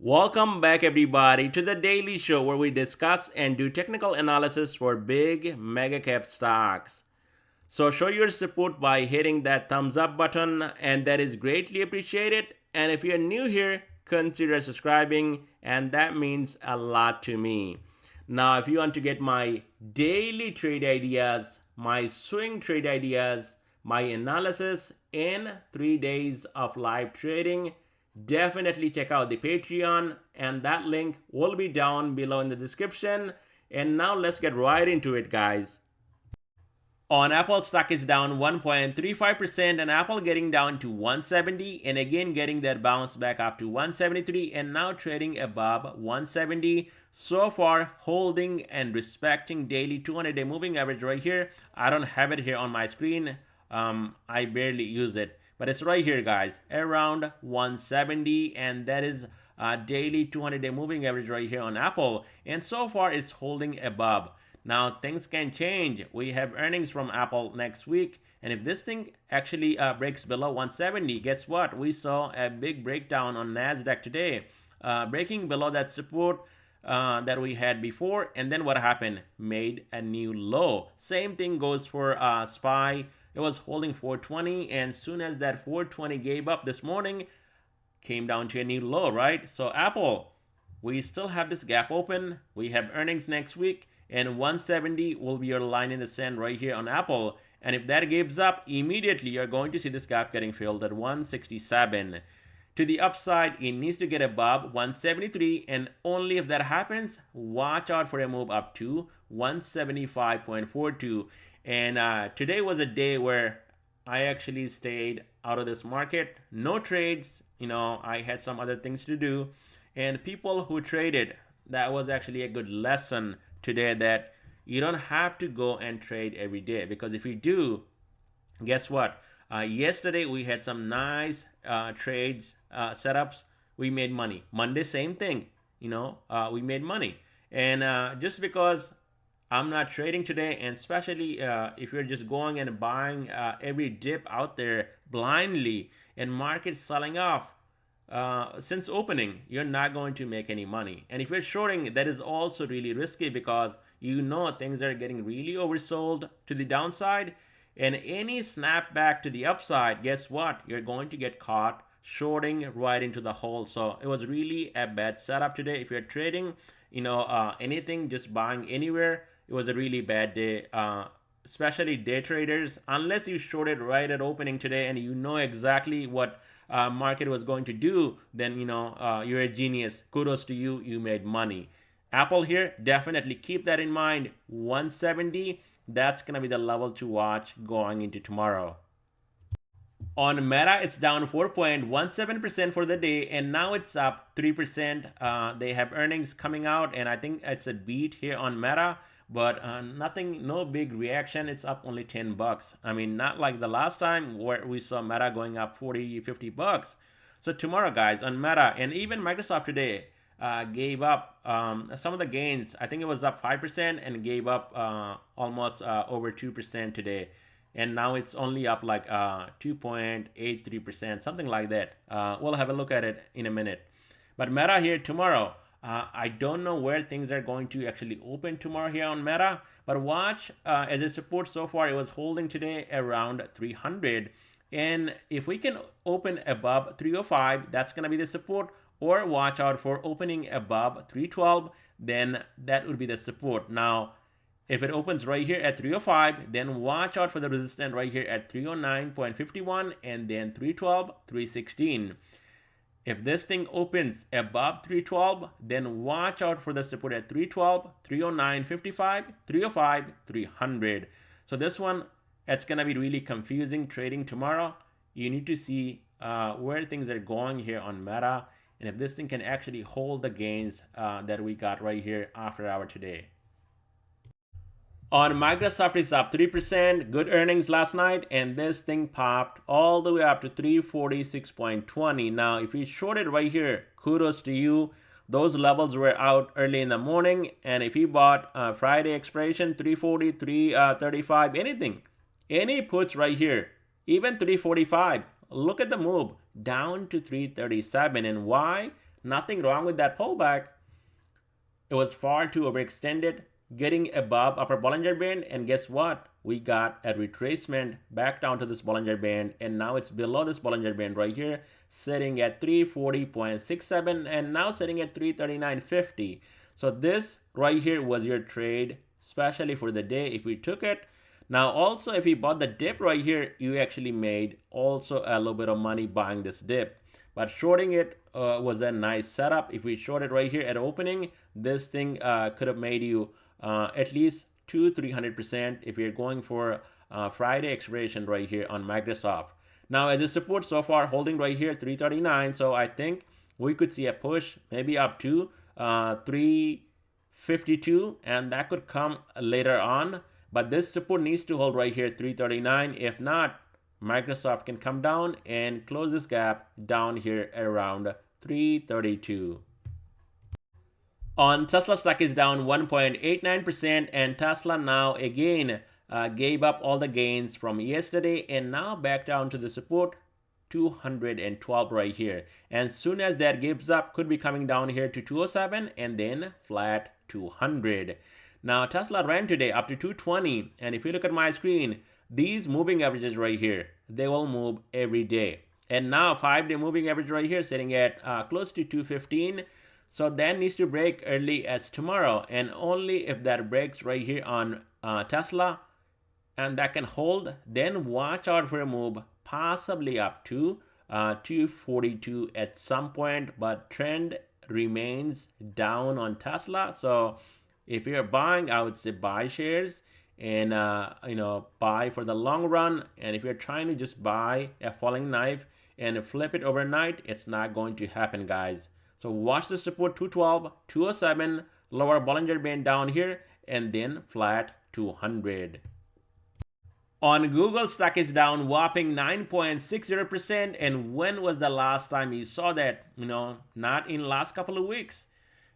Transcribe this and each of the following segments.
Welcome back, everybody, to the daily show where we discuss and do technical analysis for big mega cap stocks. So, show your support by hitting that thumbs up button, and that is greatly appreciated. And if you're new here, consider subscribing, and that means a lot to me. Now, if you want to get my daily trade ideas, my swing trade ideas, my analysis in 3 days of live trading, definitely check out the Patreon, and that link will be down below in the description. And now let's get right into it, guys. On Apple, stock is down 1.35%, and Apple getting down to 170, and again getting that bounce back up to 173, and now trading above 170. So far, holding and respecting daily 200-day moving average right here. I don't have it here on my screen. I barely use it, but it's right here, guys, around 170, and that is daily 200-day moving average right here on Apple. And so far, it's holding above. Now, things can change. We have earnings from Apple next week. And if this thing actually breaks below 170, guess what? We saw a big breakdown on Nasdaq today, breaking below that support that we had before. And then what happened? Made a new low. Same thing goes for SPY. It was holding 420. And as soon as that 420 gave up this morning, came down to a new low, right? So Apple, we still have this gap open. We have earnings next week. And 170 will be your line in the sand right here on Apple. And if that gives up, immediately you're going to see this gap getting filled at 167. To the upside, it needs to get above 173, and only if that happens, watch out for a move up to 175.42. And today was a day where I actually stayed out of this market. No trades, I had some other things to do. And people who traded, that was actually a good lesson today, that you don't have to go and trade every day, because if you do, guess what? Yesterday we had some nice trades setups. We made money. Monday, same thing. We made money. And just because I'm not trading today, and especially if you're just going and buying every dip out there blindly and market selling off, since opening, you're not going to make any money. And if you're shorting, that is also really risky, because things are getting really oversold to the downside. And any snapback to the upside, guess what? You're going to get caught shorting right into the hole. So it was really a bad setup today. If you're trading, anything, just buying anywhere, it was a really bad day. Especially day traders, unless you shorted right at opening today and you know exactly what market was going to do, then you're a genius. Kudos to you. You made money. Apple here, definitely keep that in mind. 170, that's going to be the level to watch going into tomorrow. On Meta, it's down 4.17% for the day, and now it's up 3%. They have earnings coming out, and I think it's a beat here on Meta, but no big reaction. It's up only $10. I mean, not like the last time where we saw Meta going up 40, $50. So tomorrow, guys, on Meta, and even Microsoft today gave up some of the gains. I think it was up 5% and gave up almost over 2% today. And now it's only up like 2.83%, something like that. We'll have a look at it in a minute. But Meta here tomorrow, I don't know where things are going to actually open tomorrow here on Meta, but watch as a support so far, it was holding today around 300. And if we can open above 305, that's going to be the support, or watch out for opening above 312, then that would be the support. Now, if it opens right here at 305, then watch out for the resistance right here at 309.51, and then 312, 316. If this thing opens above 312, then watch out for the support at 312, 309.55, 305, 300. So this one, it's going to be really confusing trading tomorrow. You need to see where things are going here on Meta, and if this thing can actually hold the gains that we got right here after hour today. On Microsoft, it's up 3%. Good earnings last night, and this thing popped all the way up to 346.20. Now, if you shorted right here, kudos to you. Those levels were out early in the morning, and if you bought Friday expiration, 340, 335, anything, any puts right here, even 345, look at the move down to 337. And why? nothing wrong with that pullback. It was far too overextended, getting above upper Bollinger Band, and guess what? We got a retracement back down to this Bollinger Band, and now it's below this Bollinger Band right here, sitting at 340.67 and now sitting at 339.50. So this right here was your trade, especially for the day if we took it. Now also if you bought the dip right here, you actually made also a little bit of money buying this dip. But shorting it was a nice setup. If we shorted right here at opening, this thing could have made you at least 200-300% if you're going for Friday expiration right here on Microsoft. Now as a support so far holding right here 339, so I think we could see a push maybe up to 352, and that could come later on. But this support needs to hold right here 339. If not, Microsoft can come down and close this gap down here around 332. On Tesla, stock is down 1.89%, and Tesla now again gave up all the gains from yesterday and now back down to the support 212 right here. And soon as that gives up, could be coming down here to 207 and then flat 200. Now Tesla ran today up to 220, and if you look at my screen, these moving averages right here, they will move every day. And now 5-day moving average right here sitting at close to 215. So that needs to break early as tomorrow, and only if that breaks right here on Tesla and that can hold, then watch out for a move possibly up to 242 at some point. But trend remains down on Tesla. So if you're buying, I would say buy shares and buy for the long run. And if you're trying to just buy a falling knife and flip it overnight, it's not going to happen, guys. So watch the support 212, 207, lower Bollinger Band down here, and then flat 200. On Google, stock is down whopping 9.60%. And when was the last time you saw that? Not in last couple of weeks.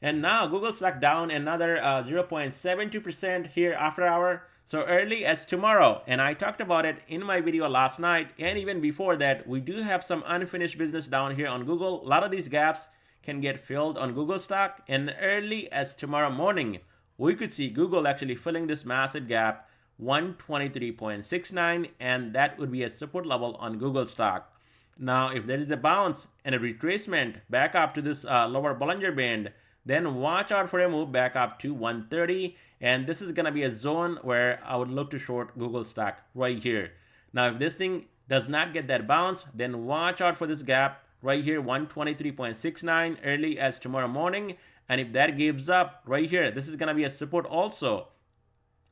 And now Google stock down another 0.72% here after hour. So early as tomorrow. And I talked about it in my video last night. And even before that, we do have some unfinished business down here on Google. A lot of these gaps can get filled on Google stock. And early as tomorrow morning, we could see Google actually filling this massive gap, 123.69, and that would be a support level on Google stock. Now, if there is a bounce and a retracement back up to this lower Bollinger Band, then watch out for a move back up to 130, and this is going to be a zone where I would look to short Google stock right here. Now, if this thing does not get that bounce, then watch out for this gap right here, 123.69 early as tomorrow morning. And if that gives up right here, this is going to be a support also.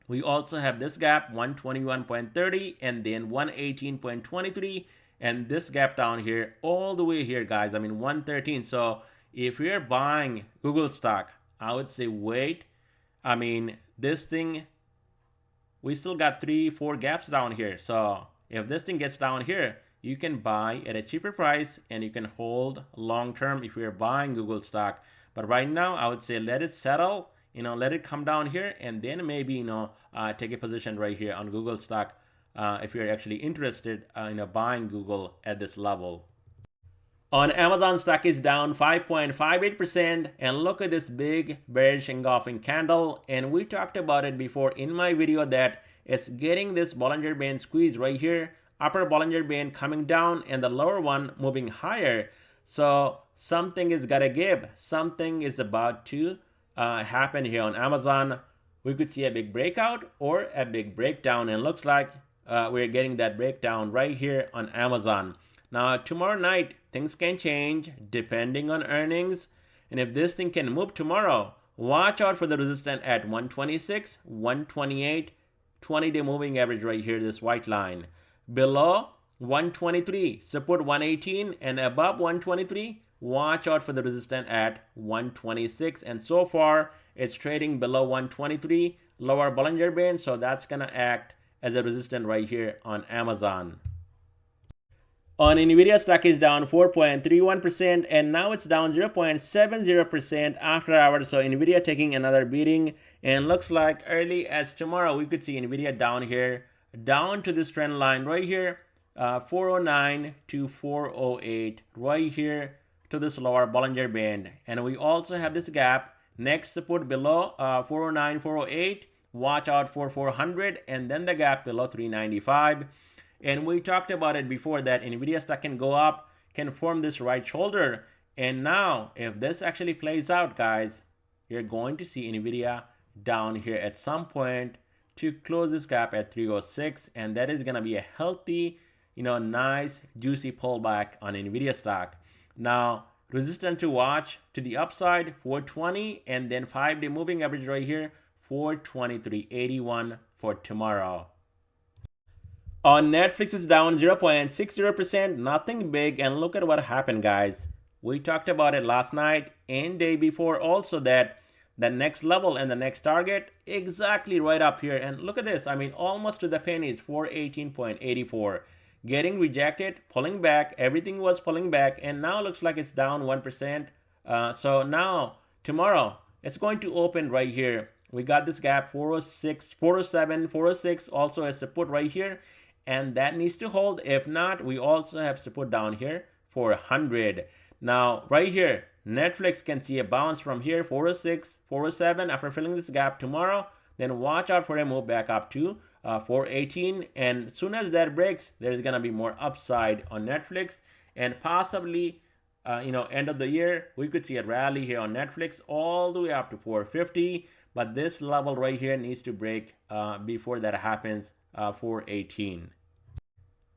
We also have this gap 121.30 and then 118.23, and this gap down here all the way here, guys, 113. So if you're buying Google stock, I would say wait. This thing, we still got 3-4 gaps down here. So if this thing gets down here, you can buy at a cheaper price and you can hold long term if you're buying Google stock. But right now, I would say let it settle, let it come down here, and then maybe, take a position right here on Google stock if you're actually interested in buying Google at this level. On Amazon, stock is down 5.58%, and look at this big bearish engulfing candle. And we talked about it before in my video that it's getting this Bollinger Band squeeze right here, upper Bollinger Band coming down and the lower one moving higher. So something is gotta give. Something is about to happen here on Amazon. We could see a big breakout or a big breakdown, and looks like we're getting that breakdown right here on Amazon. Now tomorrow night things can change depending on earnings, and if this thing can move tomorrow, watch out for the resistance at 126, 128, 20-day moving average right here, this white line. Below 123, support 118, and above 123, watch out for the resistance at 126. And so far it's trading below 123, lower Bollinger Band, so that's gonna act as a resistance right here on Amazon. On Nvidia, stock is down 4.31%, and now it's down 0.70% after hours. So Nvidia taking another beating, and looks like early as tomorrow we could see Nvidia down here, down to this trend line right here, 409 to 408 right here to this lower Bollinger Band. And we also have this gap, next support below 409, 408, watch out for 400, and then the gap below 395. And we talked about it before that Nvidia stock can go up, can form this right shoulder. And now if this actually plays out, guys, you're going to see Nvidia down here at some point to close this gap at 306, and that is going to be a healthy, nice juicy pullback on Nvidia stock. Now resistance to watch to the upside 420, and then 5-day moving average right here 423.81 for tomorrow. On Netflix, it's down 0.60%, nothing big. And look at what happened, guys. We talked about it last night and day before also, that the next level and the next target exactly right up here. And look at this, I mean, almost to the pennies, 418.84. Getting rejected, pulling back, everything was pulling back, and now looks like it's down 1%. So now tomorrow it's going to open right here. We got this gap 406, 407, 406, also a support right here, and that needs to hold. If not, we also have support down here for 100. Now right here, Netflix can see a bounce from here, 406, 407 after filling this gap tomorrow. Then watch out for a move back up to 418, and as soon as that breaks, there's gonna be more upside on Netflix, and possibly end of the year we could see a rally here on Netflix all the way up to 450. But this level right here needs to break before that happens, 418.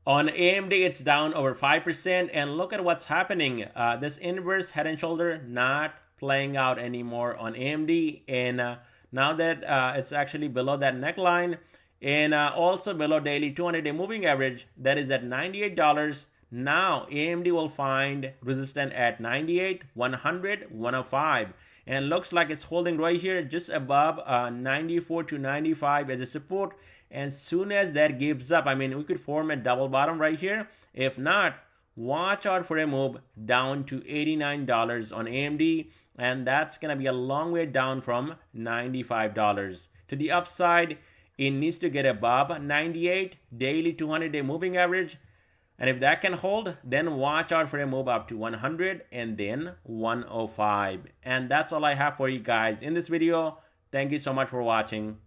On AMD, it's down over 5%, and look at what's happening. This inverse head and shoulder not playing out anymore on AMD, and now that it's actually below that neckline, and also below daily 200-day moving average, that is at $98. Now AMD will find resistance at 98, 100, 105, and looks like it's holding right here just above 94 to 95 as a support. And soon as that gives up, I mean, we could form a double bottom right here. If not, watch out for a move down to $89 on AMD, and that's gonna be a long way down from $95. To the upside, it needs to get above 98 daily 200-day moving average, and if that can hold, then watch out for a move up to 100 and then 105. And that's all I have for you guys in this video. Thank you so much for watching.